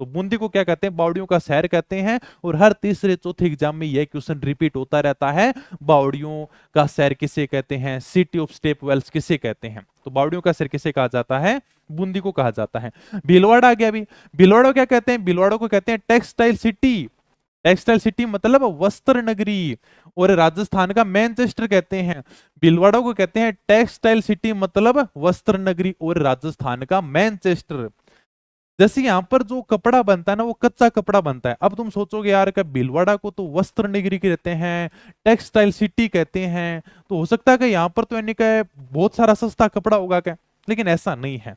A: तो बूंदी को क्या कहते हैं? बावड़ियों का शहर कहते हैं। और हर तीसरे चौथे एग्जाम में यह क्वेश्चन रिपीट होता रहता है, बावड़ियों का शहर किसे कहते हैं? सिटी ऑफ स्टेप वेल्स किसे कहते हैं? तो बावड़ियों का शहर किसे कहा जाता है? बूंदी को कहा जाता है। भीलवाड़ा आ गया अभी। भीलवाड़ा क्या कहते हैं? भीलवाड़ा को कहते हैं टेक्सटाइल सिटी। टेक्सटाइल सिटी मतलब वस्त्र नगरी। और राजस्थान का मैनचेस्टर कहते हैं। भीलवाड़ा को कहते हैं टेक्सटाइल सिटी मतलब वस्त्र नगरी, और राजस्थान का मैनचेस्टर। जैसे यहां पर जो कपड़ा बनता है ना, वो कच्चा कपड़ा बनता है। अब तुम सोचोगे यार कि भीलवाड़ा को तो वस्त्र नगरी कहते हैं, टेक्सटाइल सिटी कहते हैं, तो हो सकता है कि यहां पर तो यानी कि बहुत सारा सस्ता कपड़ा होगा क्या? लेकिन ऐसा नहीं है।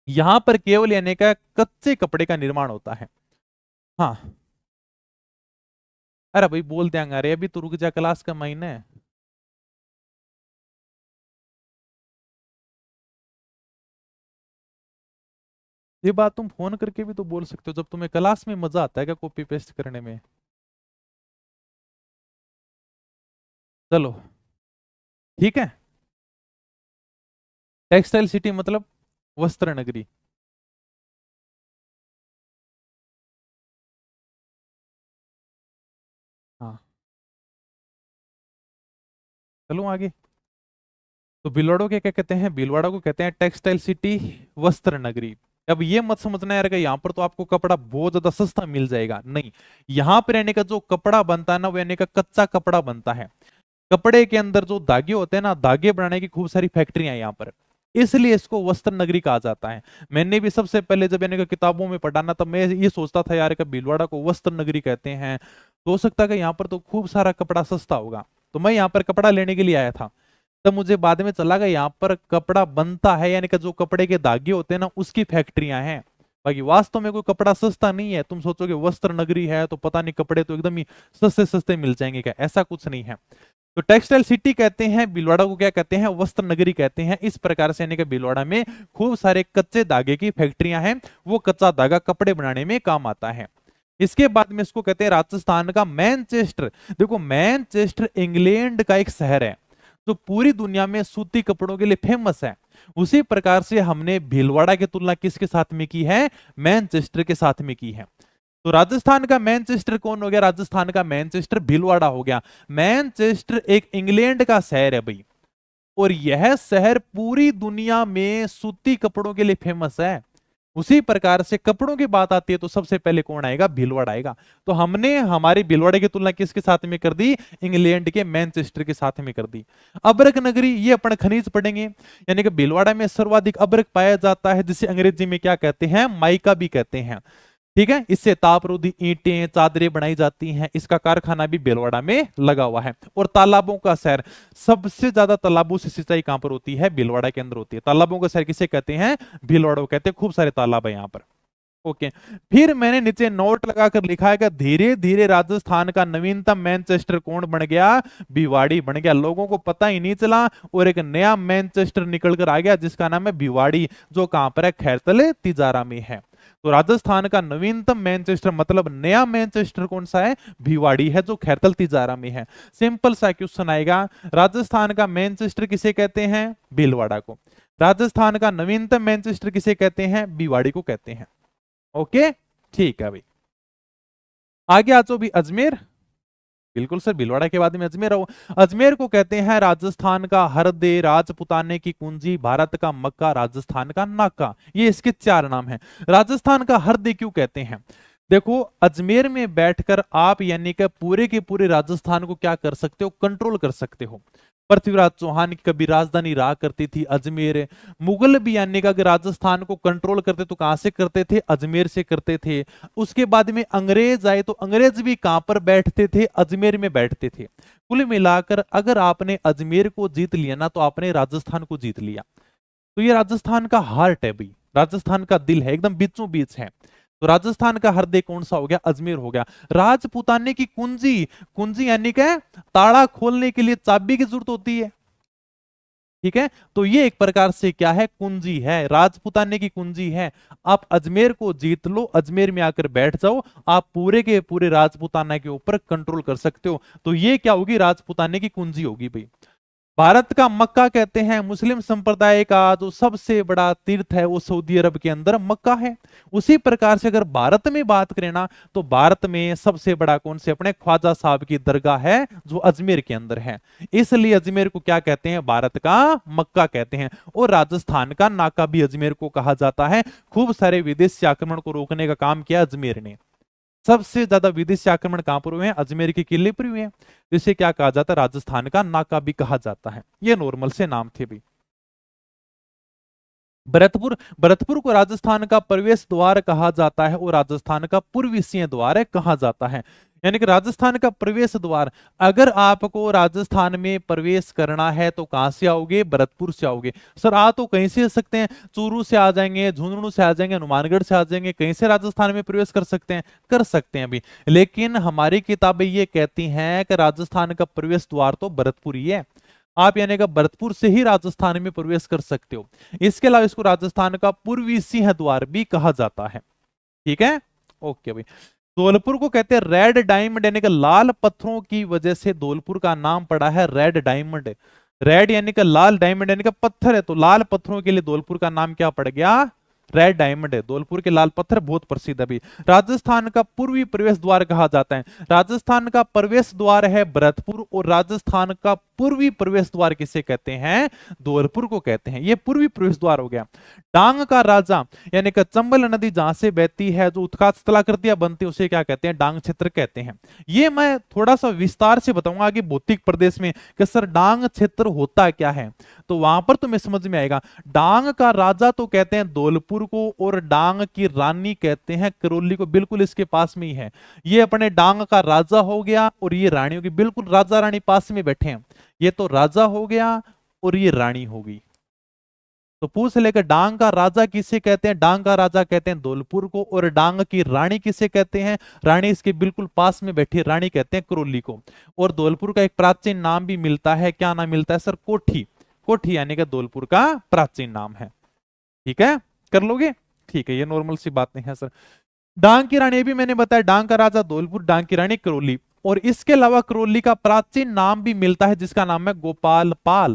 A: यहां पर केवल यानी का कच्चे कपड़े का निर्माण होता है। हाँ, अरे भाई बोल देंगे, अरे अभी तो रुक जा, क्लास का महीना है। ये बात तुम फोन करके भी तो बोल सकते हो, जब तुम्हें क्लास में मजा आता है क्या कॉपी पेस्ट करने में? चलो ठीक है। टेक्सटाइल सिटी मतलब वस्त्र नगरी। हाँ, चलो आगे। तो भीलवाड़ा के क्या कहते हैं? भीलवाड़ा को कहते हैं टेक्सटाइल सिटी, वस्त्र नगरी। अब ये मत समझना यार कि यहाँ पर तो आपको कपड़ा बहुत ज्यादा सस्ता मिल जाएगा, नहीं। यहाँ पर यानी का जो कपड़ा बनता है ना, वो यानी का कच्चा कपड़ा बनता है। कपड़े के अंदर जो धागे होते हैं ना, धागे बनाने की खूब सारी फैक्ट्रियां हैं यहाँ पर, इसलिए इसको वस्त्र नगरी कहा जाता है। मैंने भी सबसे पहले जब यानी कि किताबों में पढ़ा ना, तब मैं ये सोचता था यार कि भीलवाड़ा को वस्त्र नगरी कहते हैं, तो हो सकता है कि यहाँ पर तो खूब सारा कपड़ा सस्ता होगा। तो मैं यहाँ पर कपड़ा लेने के लिए आया था। तब मुझे बाद में चला गया यहाँ पर कपड़ा बनता है, यानी कि जो कपड़े के धागे होते हैं ना, उसकी फैक्ट्रियां हैं। बाकी वास्तव में कोई कपड़ा सस्ता नहीं है। तुम सोचोगे वस्त्र नगरी है तो पता नहीं कपड़े तो एकदम ही सस्ते सस्ते मिल जाएंगे क्या? ऐसा कुछ नहीं है। तो टेक्सटाइल सिटी कहते हैं, भीलवाड़ा को क्या कहते हैं? वस्त्र नगरी कहते हैं। इस प्रकार से यानी कि भीलवाड़ा में खूब सारे कच्चे धागे की फैक्ट्रियां हैं, वो कच्चा धागा कपड़े बनाने में काम आता है। इसके बाद में इसको कहते हैं राजस्थान का मैनचेस्टर। देखो, मैनचेस्टर इंग्लैंड का एक शहर है जो पूरी दुनिया में सूती कपड़ों के लिए फेमस है। उसी प्रकार से हमने भीलवाड़ा की तुलना किसके साथ में की है? मैनचेस्टर के साथ में की है। तो राजस्थान का मैनचेस्टर कौन हो गया? राजस्थान का मैनचेस्टर भीलवाड़ा हो गया। मैनचेस्टर एक इंग्लैंड का शहर है भाई, और यह शहर पूरी दुनिया में सूती कपड़ों के लिए फेमस है। उसी प्रकार से कपड़ों की बात आती है तो सबसे पहले कौन आएगा? भीलवाड़ा आएगा। तो हमने हमारी भीलवाड़े की तुलना किसके साथ में कर दी? इंग्लैंड के मैनचेस्टर के साथ में कर दी। अब्रक नगरी, ये अपन खनिज पढ़ेंगे। यानी कि भीलवाड़ा में सर्वाधिक अब्रक पाया जाता है, जिसे अंग्रेजी में क्या कहते हैं? माइका भी कहते हैं। ठीक है, इससे तापरोधी ईंटें, चादरें बनाई जाती हैं। इसका कारखाना भी भीलवाड़ा में लगा हुआ है। और तालाबों का शहर, सबसे ज्यादा तालाबों से सिंचाई कहां पर होती है? भीलवाड़ा के अंदर होती है। तालाबों का शहर किसे कहते हैं? भीलवाड़ा को कहते हैं। खूब सारे तालाब है यहाँ पर। ओके। फिर मैंने नीचे नोट लगाकर लिखा है कि धीरे धीरे राजस्थान का नवीनतम मैनचेस्टर कौन बन गया? भिवाड़ी बन गया। लोगों को पता ही नहीं चला, और एक नया मैनचेस्टर निकल कर आ गया जिसका नाम है भिवाड़ी, जो कहां पर है? खैरतले तिजारा में है। तो राजस्थान का नवीनतम मैनचेस्टर मतलब नया मैनचेस्टर कौन सा है? भिवाड़ी है, जो खैरतल तिजारा में है। सिंपल सा क्वेश्चन आएगा, राजस्थान का मैनचेस्टर किसे कहते हैं? भीलवाड़ा को। राजस्थान का नवीनतम मैनचेस्टर किसे कहते हैं? भिवाड़ी को कहते हैं। ओके, ठीक है भाई। आगे आ जाओ भी, अजमेर। बिल्कुल सर, भीलवाड़ा के बाद में अजमेर आओ। अजमेर को कहते हैं राजस्थान का हरदे, राजपुताने की कुंजी, भारत का मक्का, राजस्थान का नाका। ये इसके चार नाम हैं। राजस्थान का हरदे क्यों कहते हैं? देखो, अजमेर में बैठकर आप यानी कि पूरे के पूरे राजस्थान को क्या कर सकते हो? कंट्रोल कर सकते हो। पृथ्वीराज चौहान की कभी राजधानी रहा करती थी अजमेर। मुगल भी यानी कि अगर राजस्थान को कंट्रोल करते तो कहां से करते थे, अजमेर से करते थे। उसके बाद में अंग्रेज आए तो अंग्रेज भी कहां पर बैठते थे, अजमेर में बैठते थे। कुल मिलाकर अगर आपने अजमेर को जीत लिया ना तो आपने राजस्थान को जीत लिया। तो ये राजस्थान का हार्ट है भाई, राजस्थान का दिल है, एकदम बीचों बीच है। तो राजस्थान का हृदय कौन सा हो गया, अजमेर हो गया। राजपूताने की कुंजी, कुंजी यानी क्या, ताला खोलने के लिए चाबी की जरूरत होती है, ठीक है। तो ये एक प्रकार से क्या है, कुंजी है, राजपूताने की कुंजी है। आप अजमेर को जीत लो, अजमेर में आकर बैठ जाओ, आप पूरे के पूरे राजपूताना के ऊपर कंट्रोल कर सकते हो। तो ये क्या होगी, राजपूताने की कुंजी होगी भाई। भारत का मक्का कहते हैं, मुस्लिम संप्रदाय का जो सबसे बड़ा तीर्थ है वो सऊदी अरब के अंदर मक्का है। उसी प्रकार से अगर भारत में बात करें ना तो भारत में सबसे बड़ा कौन से, अपने ख्वाजा साहब की दरगाह है जो अजमेर के अंदर है। इसलिए अजमेर को क्या कहते हैं, भारत का मक्का कहते हैं। और राजस्थान का नाका भी अजमेर को कहा जाता है। खूब सारे विदेशी आक्रमण को रोकने का काम किया अजमेर ने। सबसे ज्यादा विदेशी आक्रमण कहां पर हुए हैं, अजमेर के किले पर हुए हैं। इसे क्या कहा जाता है, राजस्थान का नाका भी कहा जाता है। ये नॉर्मल से नाम थे भी। भरतपुर, भरतपुर को राजस्थान का प्रवेश द्वार कहा जाता है और राजस्थान का पूर्वी सिंह द्वार कहा जाता है। यानी कि राजस्थान का प्रवेश द्वार, अगर आपको राजस्थान में प्रवेश करना है तो कहां से आओगे, भरतपुर से आओगे। सर आ तो कहीं से सकते हैं, चूरू से आ जाएंगे, झुंझुनू से आ जाएंगे, हनुमानगढ़ से आ जाएंगे, कहीं से राजस्थान में प्रवेश कर सकते हैं, कर सकते हैं अभी। लेकिन हमारी किताबें ये कहती हैं कि राजस्थान का प्रवेश द्वार तो भरतपुर ही है। आप यानी कि भरतपुर से ही राजस्थान में प्रवेश कर सकते हो। इसके अलावा इसको राजस्थान का पूर्वी सिंह द्वार भी कहा जाता है, ठीक है। ओके भाई। धौलपुर को कहते हैं रेड डायमंड, यानी कि लाल पत्थरों की वजह से धौलपुर का नाम पड़ा है रेड डायमंड। रेड यानी कि लाल, डायमंड यानी कि पत्थर है, तो लाल पत्थरों के लिए धौलपुर का नाम क्या पड़ गया, रेड डायमंड है। धौलपुर के लाल पत्थर बहुत प्रसिद्ध है भी। राजस्थान का पूर्वी प्रवेश द्वार कहा जाता है। राजस्थान का प्रवेश द्वार है भरतपुर और राजस्थान का पूर्वी प्रवेश द्वार किसे कहते हैं, धौलपुर को कहते हैं। यह पूर्वी प्रवेश द्वार हो गया। डांग का राजा यानी कि चंबल नदी जहां से बहती है, जो उत्कात स्थलाकृतियां बनती है, उसे क्या कहते हैं, डांग क्षेत्र कहते हैं। ये मैं थोड़ा सा विस्तार से बताऊंगा आगे भौतिक प्रदेश में कि सर डांग क्षेत्र होता क्या है, तो वहां पर तुम्हें समझ में आएगा। डांग का राजा तो कहते हैं धौलपुर को और डांग की रानी कहते हैं करौली को, बिल्कुल इसके पास में ही है। ये अपने डांग का राजा हो गया और ये रानी होगी, बिल्कुल राजा रानी पास में बैठे हैं। ये तो राजा हो गया और ये रानी होगी। तो पूछ लेकर डांग का राजा किसे कहते हैं, डांग का राजा कहते हैं धौलपुर को, और डांग की रानी किसे कहते हैं, रानी इसके बिल्कुल पास में बैठी रानी कहते हैं करौली को। और धौलपुर का एक प्राचीन नाम भी मिलता है, क्या नाम मिलता है सर, कोठी। कोठी यानी कि धौलपुर का प्राचीन नाम है, ठीक है, कर लोगे, ठीक है, ये नॉर्मल सी बातें हैं सर। डांग की रानी भी मैंने बताया, डांग का राजा धौलपुर, डांग की रानी करौली। और इसके अलावा करौली का प्राचीन नाम भी मिलता है जिसका नाम है गोपाल पाल।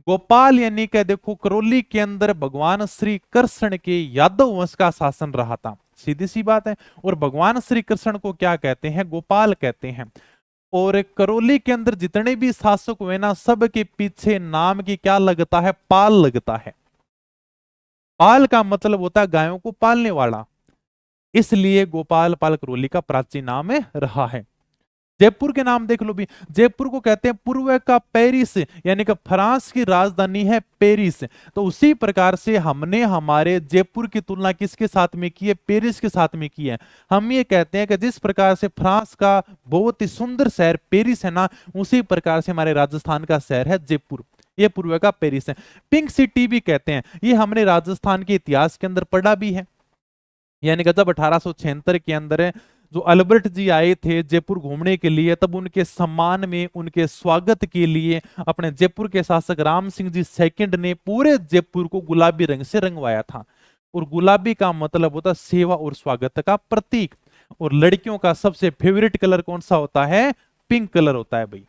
A: गोपाल यानी कि देखो करौली के अंदर भगवान श्री कृष्ण के यादव वंश का शासन रहा था, सीधी सी बात है। और भगवान श्री कृष्ण को क्या कहते हैं, गोपाल कहते हैं। और करौली के अंदर जितने भी शासक हुए ना, सब के पीछे नाम की क्या लगता है, पाल लगता है। पाल का मतलब होता है गायों को पालने वाला, इसलिए गोपाल पाल करौली का प्राचीन नाम रहा है। जयपुर के नाम देख लो भी, जयपुर को कहते हैं पूर्व का पेरिस, यानी कि फ्रांस की राजधानी है पेरिस। तो उसी प्रकार से हमने हमारे जयपुर की तुलना किसके साथ में की है, पेरिस के साथ में की है। हम ये कहते हैं कि जिस प्रकार से फ्रांस का बहुत ही सुंदर शहर पेरिस है ना, उसी प्रकार से हमारे राजस्थान का शहर है जयपुर, ये पूर्व का पेरिस है। पिंक सिटी भी कहते हैं, ये हमने राजस्थान के इतिहास के अंदर पढ़ा भी है। यानी कि जब 1876 के अंदर जो अल्बर्ट जी आए थे जयपुर घूमने के लिए, तब उनके सम्मान में, उनके स्वागत के लिए अपने जयपुर के शासक राम सिंह जी सेकंड ने पूरे जयपुर को गुलाबी रंग से रंगवाया था। और गुलाबी का मतलब होता है सेवा और स्वागत का प्रतीक। और लड़कियों का सबसे फेवरेट कलर कौन सा होता है, पिंक कलर होता है भाई,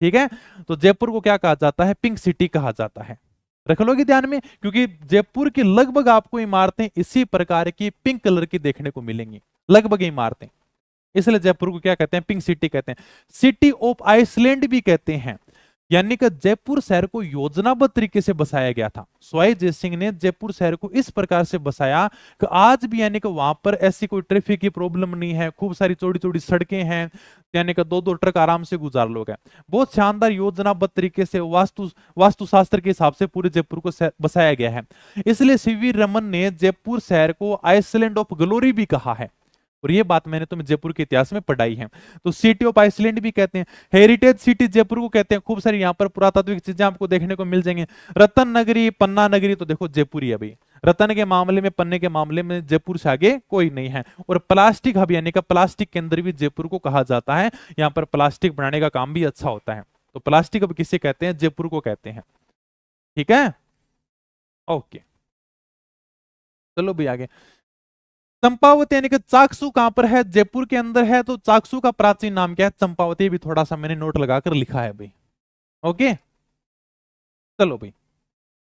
A: ठीक है। तो जयपुर को क्या कहा जाता है, पिंक सिटी कहा जाता है। रख लोगे ध्यान में, क्योंकि जयपुर की लगभग आपको इमारतें इसी प्रकार की पिंक कलर की देखने को मिलेंगी, लगभग इमारतें, इसलिए जयपुर को क्या कहते हैं, पिंक सिटी कहते हैं। सिटी ऑफ आइसलैंड भी कहते हैं। यानी कि जयपुर शहर को योजनाबद्ध तरीके से बसाया गया था। सवाई जय सिंह ने जयपुर शहर को इस प्रकार से बसाया कि आज भी यानी कि वहां पर ऐसी कोई ट्रैफिक की प्रॉब्लम नहीं है, खूब सारी चौड़ी चौड़ी सड़कें हैं, यानी कि 2-2 ट्रक आराम से गुजार लोग हैं। बहुत शानदार योजनाबद्ध तरीके से वास्तुशास्त्र के हिसाब से पूरे जयपुर को बसाया गया है। इसलिए सीवी रमन ने जयपुर शहर को आइसलैंड ऑफ ग्लोरी भी कहा है, और ये बात मैंने तुम्हें जयपुर के इतिहास में पढ़ाई है। तो सिटी ऑफ आइसलैंड भी कहते हैं, हेरिटेज सिटी जयपुर को कहते हैं। खूब सारी यहाँ पर पुरातात्विक चीजें आपको देखने को मिल जाएंगे। रतन नगरी, पन्ना नगरी, तो देखो जयपुर ही है भाई। रतन के मामले में, पन्ने के मामले में जयपुर से आगे कोई नहीं है। और प्लास्टिक हब यानी कि प्लास्टिक केंद्र भी जयपुर को कहा जाता है। यहाँ पर प्लास्टिक बनाने का काम भी अच्छा होता है। तो प्लास्टिक हब किसे कहते हैं? जयपुर को कहते हैं। ठीक है, ओके, चलो भी आगे। चंपावती यानी कि चाकसू कहां पर है? जयपुर के अंदर है। तो चाकसू का प्राचीन नाम क्या है? चंपावती। भी थोड़ा सा मैंने नोट लगाकर लिखा है भाई। ओके, चलो भाई।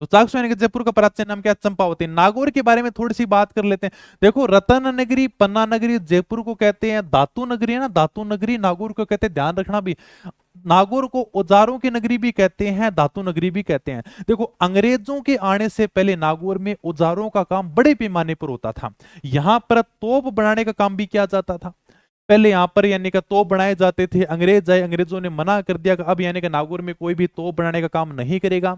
A: तो चाकसू यानी कि जयपुर का प्राचीन नाम क्या है? चंपावती। नागौर के बारे में थोड़ी सी बात कर लेते हैं। देखो, रतन नगरी, पन्ना नगरी जयपुर को कहते हैं। धातु नगरी है ना, धातु नगरी नागौर को कहते हैं। ध्यान रखना भी, नागौर को औजारों की नगरी भी कहते हैं, धातु नगरी भी कहते हैं। देखो, अंग्रेजों के आने से पहले नागौर में औजारों का काम बड़े पैमाने पर होता था। यहां पर तोप बनाने का काम भी किया जाता था। पहले यहाँ पर यानी कि तोप बनाए जाते थे। अंग्रेज आए, अंग्रेजों ने मना कर दिया कि अब यानी कि नागौर में कोई भी तोप बनाने का काम नहीं करेगा।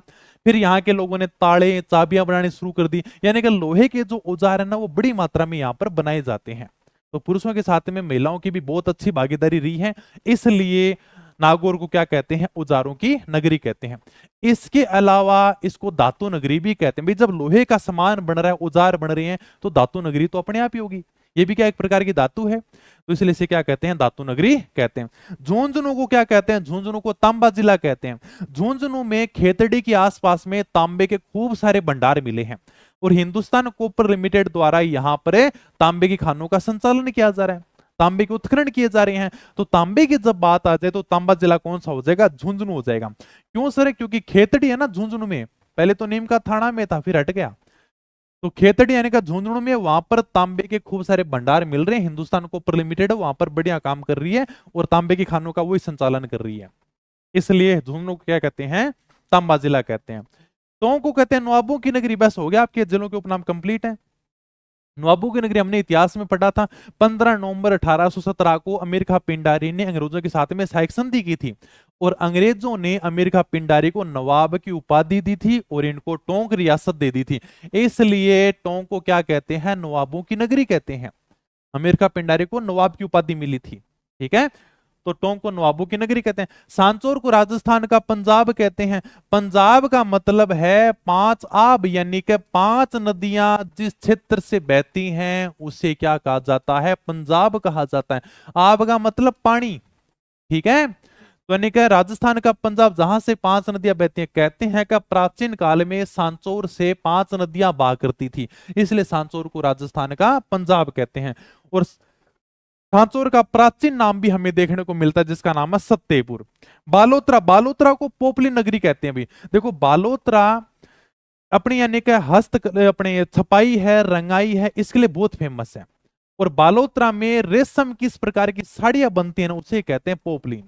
A: फिर यहाँ के लोगों ने ताले, चाबियां बनाने शुरू कर दी। यानी कि लोहे के जो औजार है ना, वो बड़ी मात्रा में यहाँ पर बनाए जाते हैं। तो पुरुषों के साथ में महिलाओं की भी बहुत अच्छी भागीदारी रही है। इसलिए नागौर को क्या कहते हैं? औजारों की नगरी कहते हैं। इसके अलावा इसको धातु नगरी भी कहते हैं। भाई, जब लोहे का सामान बन रहा है, औजार बन रहे हैं, तो धातु नगरी तो अपने आप ही होगी। ये भी क्या एक प्रकार की धातु है, तो इसलिए इसे क्या कहते हैं? धातु नगरी कहते हैं। झुंझुनू को क्या कहते हैं? झुंझुनू को तांबा जिला कहते हैं। झुंझुनू में खेतड़ी के आसपास में तांबे के खूब सारे भंडार मिले हैं, और हिंदुस्तान कॉपर लिमिटेड द्वारा यहाँ पर तांबे की खानों का संचालन किया जा रहा है, तांबे के उत्खनन किए जा रहे हैं। तो तांबे की जब बात आ जाए तो तांबा जिला कौन सा हो जाएगा? झुंझुनू हो जाएगा। क्यों सर? क्योंकि खेतड़ी है ना झुंझुनू में, पहले तो नीम का थाना में था, फिर हट गया। तो खेतड़ी यानी का झुंझुनू में, वहां पर तांबे के खूब सारे भंडार मिल रहे हैं। हिंदुस्तान कॉपर लिमिटेड वहां पर बढ़िया काम कर रही है, और तांबे की खानों का वही संचालन कर रही है। इसलिए झुंझुनू को क्या कहते हैं? तांबा जिला कहते हैं। टोंक को कहते हैं नवाबों की नगरी। बस हो गया, आपके जिलों के उपनाम कंप्लीट है। नवाबों की नगरी हमने इतिहास में पढ़ा था। 15 नवंबर 1817 को अमीर खां पिंडारी ने अंग्रेजों के साथ में सहायक संधि की थी, और अंग्रेजों ने अमीर खां पिंडारी को नवाब की उपाधि दी थी, और इनको टोंक रियासत दे दी थी। इसलिए टोंक को क्या कहते हैं? नवाबों की नगरी कहते हैं। अमीर खां पिंडारी को नवाब की उपाधि मिली थी। ठीक है, तो टोंक को नवाबों की नगरी कहते हैं। सांचौर को राजस्थान का पंजाब कहते हैं। पंजाब का मतलब है 5 आब, यानी कि 5 नदियां जिस क्षेत्र से बहती हैं उसे क्या कहा जाता है? पंजाब कहा जाता है। आब का मतलब पानी। ठीक है, तो यानी कि राजस्थान का पंजाब, जहां से 5 नदियां बहती हैं। कहते हैं कि प्राचीन काल में सांचौर से 5 नदियां बहा करती थी, इसलिए सांचौर को राजस्थान का पंजाब कहते हैं। और सांचौर का प्राचीन नाम भी हमें देखने को मिलता है, जिसका नाम है सत्तेपुर। बालोतरा, बालोतरा को पोपली नगरी कहते हैं। भी देखो, बालोतरा अपनी यानी कि अपने छपाई है, रंगाई है, इसके लिए बहुत फेमस है। और बालोतरा में रेशम किस प्रकार की साड़ियां बनती हैं, उसे कहते हैं पोपलीन।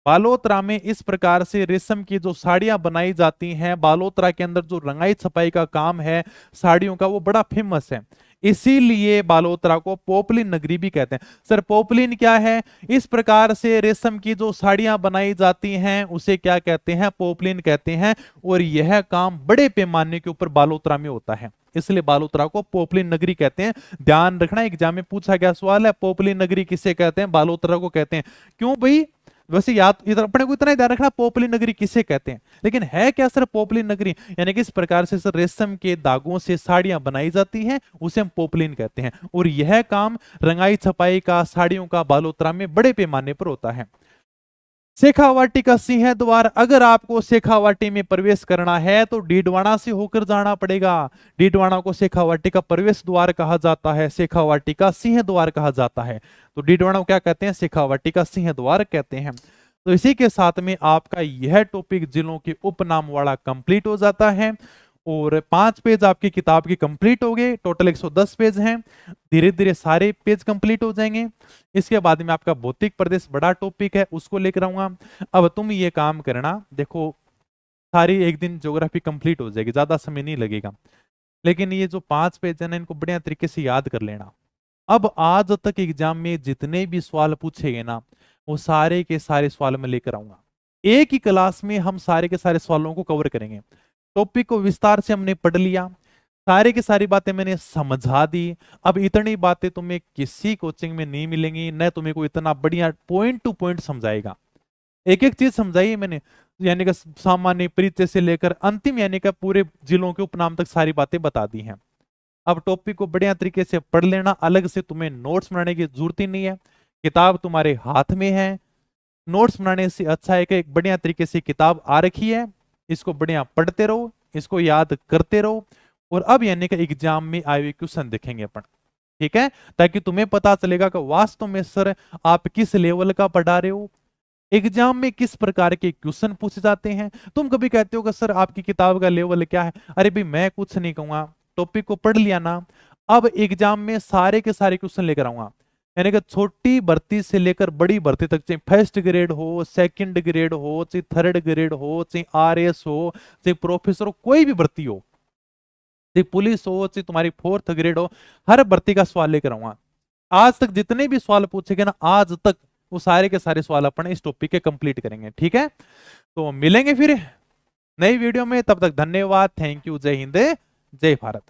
A: बालोतरा में इस प्रकार से रेशम की जो साड़ियां बनाई जाती हैं, बालोतरा के अंदर जो रंगाई छपाई का काम है साड़ियों का, वो बड़ा फेमस है। इसीलिए बालोतरा को पोपलिन नगरी भी कहते हैं। सर, पोपलिन क्या है? इस प्रकार से रेशम की जो साड़ियां बनाई जाती हैं उसे क्या कहते हैं? पोपलिन कहते हैं। और यह काम बड़े पैमाने के ऊपर बालोतरा में होता है, इसलिए बालोतरा को पोपलिन नगरी कहते हैं। ध्यान रखना, एग्जाम में पूछा गया सवाल है, पोपलिन नगरी किसे कहते हैं? बालोतरा को कहते हैं। क्यों भाई? वैसे याद, इधर अपने को इतना ही ध्यान रखना, पोपली नगरी किसे कहते हैं। लेकिन है क्या सर पोपली नगरी? यानी कि इस प्रकार से सर रेशम के धागों से साड़ियां बनाई जाती हैं, उसे हम पोपलिन कहते हैं। और यह काम रंगाई छपाई का, साड़ियों का बालोतरा में बड़े पैमाने पर होता है। शेखावाटी का सिंह द्वार, अगर आपको शेखावाटी में प्रवेश करना है तो डीडवाना से होकर जाना पड़ेगा। डीडवाना को शेखावाटी का प्रवेश द्वार कहा जाता है, शेखावाटी का सिंह द्वार कहा जाता है। तो डीडवाना को क्या कहते हैं? शेखावाटी का सिंह द्वार कहते हैं। तो इसी के साथ में आपका यह टॉपिक जिलों के उपनाम वाला कंप्लीट हो जाता है। और 5 पेज आपकी किताब की कंप्लीट हो गए। टोटल 110 पेज हैं। धीरे धीरे सारे पेज कंप्लीट हो जाएंगे। इसके बाद में आपका भौतिक प्रदेश बड़ा टॉपिक है, उसको लेकर आऊंगा। अब तुम ये काम करना, देखो सारी एक दिन ज्योग्राफी कंप्लीट हो जाएगी, ज्यादा समय नहीं लगेगा। लेकिन ये जो 5 पेज है ना, इनको बढ़िया तरीके से याद कर लेना। अब आज तक एग्जाम में जितने भी सवाल पूछे गए ना, वो सारे के सारे सवाल मैं लेकर आऊंगा। एक ही क्लास में हम सारे के सारे सवालों को कवर करेंगे। टॉपिक को विस्तार से हमने पढ़ लिया, सारे की सारी बातें मैंने समझा दी। अब इतनी बातें तुम्हें किसी कोचिंग में नहीं मिलेंगी, न तुम्हें को इतना बढ़िया पॉइंट टू पॉइंट समझाएगा। एक एक चीज समझाई मैंने, यानी कि सामान्य परिचय से लेकर अंतिम यानी कि पूरे जिलों के उपनाम तक सारी बातें बता दी हैं। अब टॉपिक को बढ़िया तरीके से पढ़ लेना, अलग से तुम्हें नोट्स बनाने की जरूरत ही नहीं है, किताब तुम्हारे हाथ में है। नोट्स बनाने से अच्छा है कि एक बढ़िया तरीके से किताब आ रखी है, इसको बढ़िया पढ़ते रहो, इसको याद करते रहो। और अब यानी कि एग्जाम में आए हुए क्वेश्चन देखेंगे अपन, ठीक है, ताकि तुम्हें पता चलेगा कि वास्तव में सर आप किस लेवल का पढ़ा रहे हो, एग्जाम में किस प्रकार के क्वेश्चन पूछे जाते हैं। तुम कभी कहते हो कि सर आपकी किताब का लेवल क्या है। अरे भाई मैं कुछ नहीं कहूंगा, टॉपिक को पढ़ लिया ना, अब एग्जाम में सारे के सारे क्वेश्चन लेकर आऊंगा। यानी कि छोटी भर्ती से लेकर बड़ी भर्ती तक, चाहे फर्स्ट ग्रेड हो, सेकंड ग्रेड हो, चाहे थर्ड ग्रेड हो, चाहे आरएस हो, चाहे प्रोफेसर हो, कोई भी भर्ती हो, चाहे पुलिस हो, चाहे तुम्हारी फोर्थ ग्रेड हो, हर भर्ती का सवाल लेकर आऊंगा। आज तक जितने भी सवाल पूछे गए ना आज तक, वो सारे के सारे सवाल अपन इस टॉपिक के कंप्लीट करेंगे, ठीक है। तो मिलेंगे फिर नई वीडियो में, तब तक धन्यवाद, थैंक यू, जय हिंद, जय भारत।